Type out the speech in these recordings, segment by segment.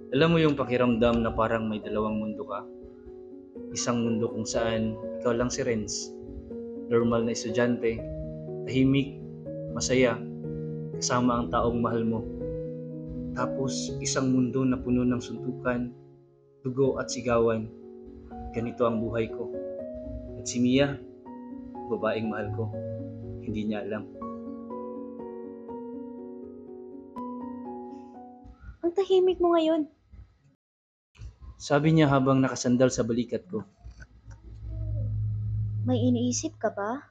Alam mo yung pakiramdam na parang may dalawang mundo ka? Isang mundo kung saan ikaw lang si Renz, normal na estudyante, tahimik, masaya, kasama ang taong mahal mo. Tapos isang mundo na puno ng suntukan, dugo at sigawan. Ganito ang buhay ko. At si Mia, babaeng mahal ko, hindi niya alam. Ang tahimik mo ngayon. Sabi niya habang nakasandal sa balikat ko. May iniisip ka ba?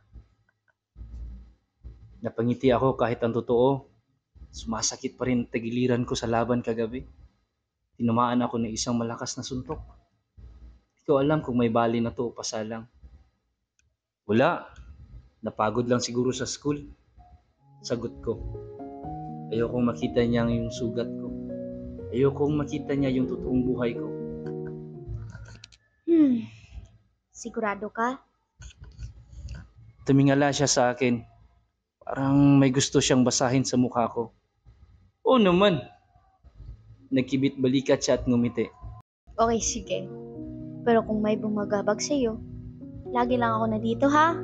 Napangiti ako kahit ang totoo. Sumasakit pa rin ang tagiliran ko sa laban kagabi. Tinamaan ako ng isang malakas na suntok. Hindi ko alam kung may bali na to o pasalang. Wala. Napagod lang siguro sa school. Sagot ko. Ayokong makita niya yung sugat ko. Ayokong makita niya yung totoong buhay ko. Sigurado ka? Tumingala siya sa akin. Parang may gusto siyang basahin sa mukha ko. Oo naman. Nagkibit balikat siya at ngumiti. Okay, sige. Pero kung may bumagabag sa'yo, lagi lang ako nandito ha?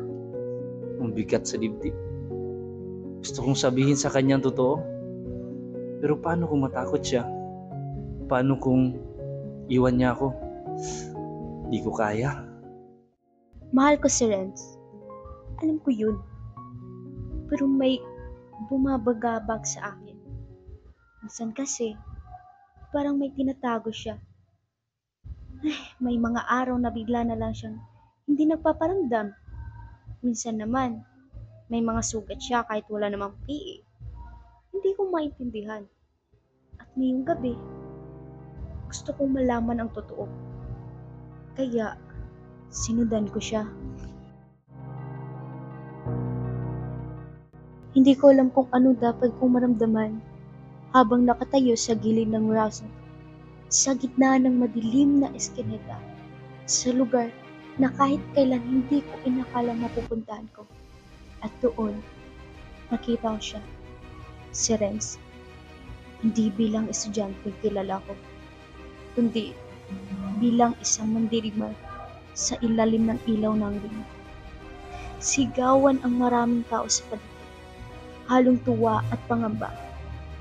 Ang bigat sa dibdib. Gusto kong sabihin sa kanyang totoo. Pero paano kung matakot siya? Paano kung iwan niya ako? Di ko kaya. Mahal ko si Renz. Alam ko yun. Pero may bumabagabag sa akin. Minsan kasi, parang may tinatago siya. May mga araw na bigla na lang siyang hindi nagpaparamdam. Minsan naman, may mga sugat siya kahit wala namang PE. Hindi ko maintindihan. At ngayong gabi, gusto kong malaman ang totoo. Kaya, sinundan ko siya. Hindi ko alam kung ano dapat kong maramdaman habang nakatayo sa gilid ng Rawson, sa gitna ng madilim na eskineta, sa lugar na kahit kailan hindi ko inakalang mapupuntahan ko. At doon, nakita ko siya, si Renz. Hindi bilang estudyante kilala ko, kundi bilang isang mandirigma sa ilalim ng ilaw ng linggo. Sigawan ang maraming tao sa paligid, halong tuwa at pangamba.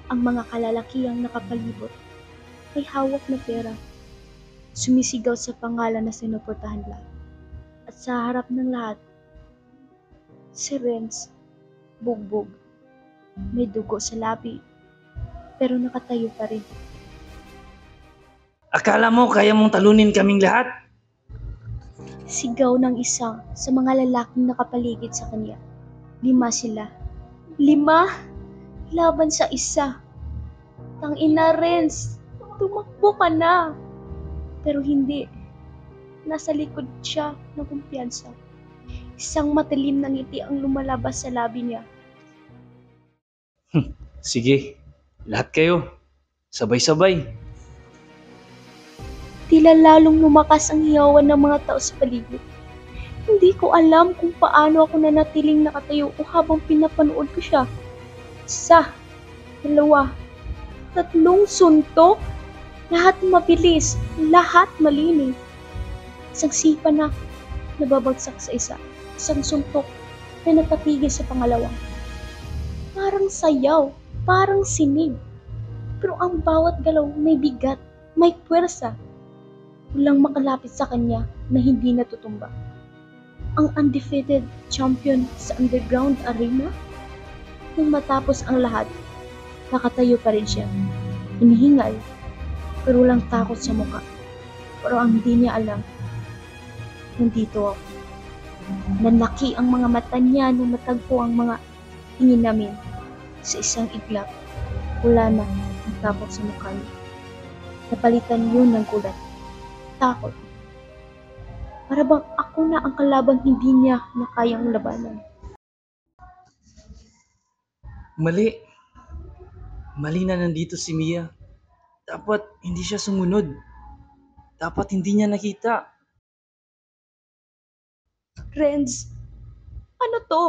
Ang mga kalalakihang nakapalibot may hawak na pera, sumisigaw sa pangalan na sinuportahan lahat. At sa harap ng lahat, si Renz, bugbog, may dugo sa labi, pero nakatayo pa rin. Akala mo kaya mong talunin kaming lahat? Sigaw ng isa sa mga lalaking nakapaligid sa kanya. 5 sila. 5 laban sa isa. Tangina, Renz, tumakbo ka na. Pero hindi. Nasa likod siya ng kumpiyansa. Isang matalim na ngiti ang lumalabas sa labi niya. Sige, lahat kayo. Sabay-sabay. Tila lalong lumakas ang hiyawan ng mga tao sa paligid. Hindi ko alam kung paano ako nanatiling nakatayo o habang pinapanood ko siya. 1, 2, 3 suntok. Lahat mabilis, lahat malinis. Isang sipa na nababagsak sa isa. Isang suntok na natatigil sa pangalawa. Parang sayaw, parang sinig. Pero ang bawat galaw may bigat, may puwersa. Walang makalapit sa kanya na hindi natutumba. Ang undefeated champion sa underground arena? Nang matapos ang lahat, nakatayo pa rin siya. Hinihingal, pero walang takot sa mukha. Pero ang hindi niya alam, nandito ako. Nanlaki ang mga mata niya nung matagpo ang mga tingin namin. Sa isang iglap, wala na ang takot sa mukha niya. Napalitan yun ng gulat. Takot. Para bang ako na ang kalabang hindi niya na kayang labanan. Mali. Mali na nandito si Mia. Dapat hindi siya sumunod. Dapat hindi niya nakita. Renz, ano to?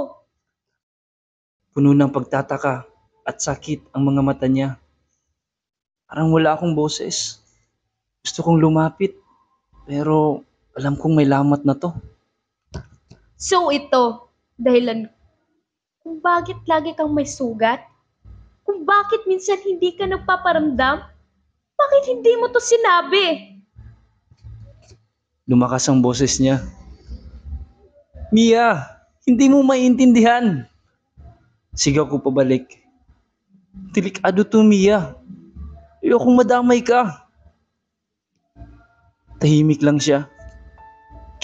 Puno ng pagtataka at sakit ang mga mata niya. Parang wala akong boses. Gusto kong lumapit, pero alam kong may lamat na to. So ito, dahilan kung bakit lagi kang may sugat? Kung bakit minsan hindi ka nagpaparamdam? Bakit hindi mo to sinabi? Lumakas ang boses niya. Mia, hindi mo maintindihan. Sigaw ko pabalik. Delikado to, Mia. Ayokong madamay ka. Tahimik lang siya.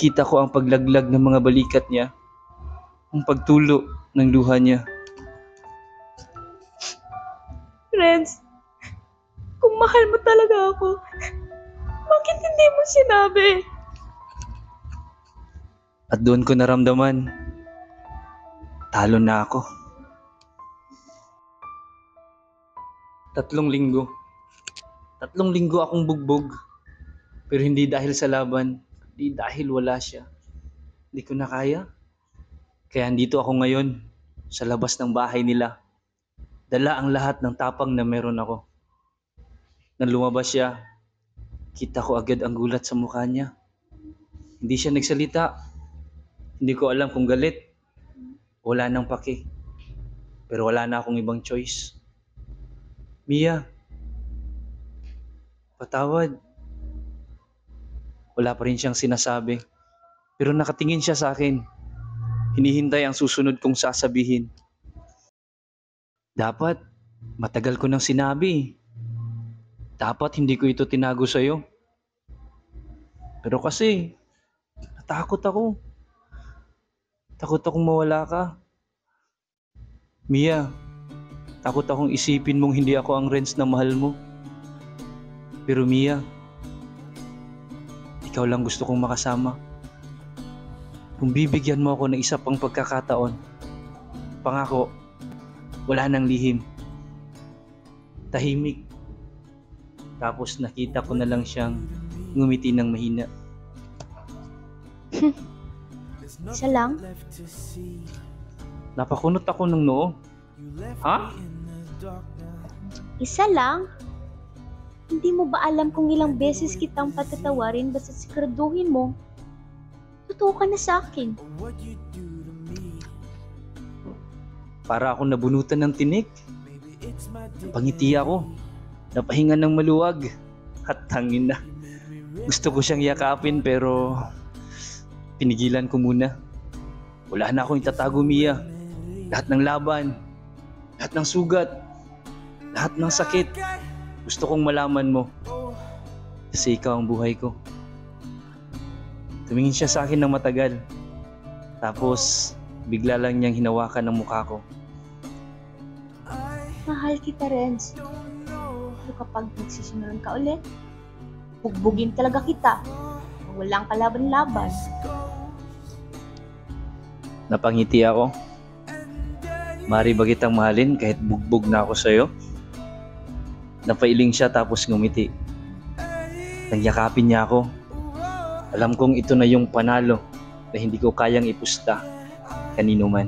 Kita ko ang paglaglag ng mga balikat niya. Ang pagtulo ng luha niya. Renz, kung mahal mo talaga ako, bakit hindi mo sinabi? At doon ko naramdaman, talo na ako. 3 linggo. 3 linggo akong bugbog. Pero hindi dahil sa laban, hindi dahil wala siya. Hindi ko na kaya. Kaya andito ako ngayon, sa labas ng bahay nila. Dala ang lahat ng tapang na meron ako. Nang lumabas siya, kita ko agad ang gulat sa mukha niya. Hindi siya nagsalita. Hindi ko alam kung galit. Wala nang pake. Pero wala na akong ibang choice. Mia, patawad. Wala pa rin siyang sinasabi. Pero nakatingin siya sa akin. Hinihintay ang susunod kong sasabihin. Dapat, matagal ko nang sinabi. Dapat hindi ko ito tinago sa'yo. Pero kasi, natakot ako. Takot akong mawala ka. Mia, takot akong isipin mong hindi ako ang Renz na mahal mo. Pero Mia, ikaw lang gusto kong makasama. Kung bibigyan mo ako ng isa pang pagkakataon, pangako, wala nang lihim. Tahimik. Tapos nakita ko na lang siyang ngumiti ng mahina. Isa lang? Napakunot ako ng noo. Ha? Isa lang? Hindi mo ba alam kung ilang beses kitang patatawarin basta siguraduhin mo? Totoo ka na sa akin. Para ako nabunutan ng tinik. Pangiti ako. Napahinga ng maluwag. At tangin na. Gusto ko siyang yakapin pero pinigilan ko muna. Wala na akong itatago, Mia. Lahat ng laban, lahat ng sugat, lahat ng sakit. Gusto kong malaman mo. Kasi ikaw ang buhay ko. Tumingin siya sa akin ng matagal. Tapos, bigla lang niyang hinawakan ang mukha ko. Mahal kita, Renz. Pero kapag nagsisinunod ka ulit, bugbugin talaga kita. Walang kalaban-laban. Napangiti ako. Mari ba kitang mahalin kahit bugbog na ako sa'yo? Napailing siya tapos ngumiti. Nagyakapin niya ako. Alam kong ito na yung panalo na hindi ko kayang ipusta kanino man.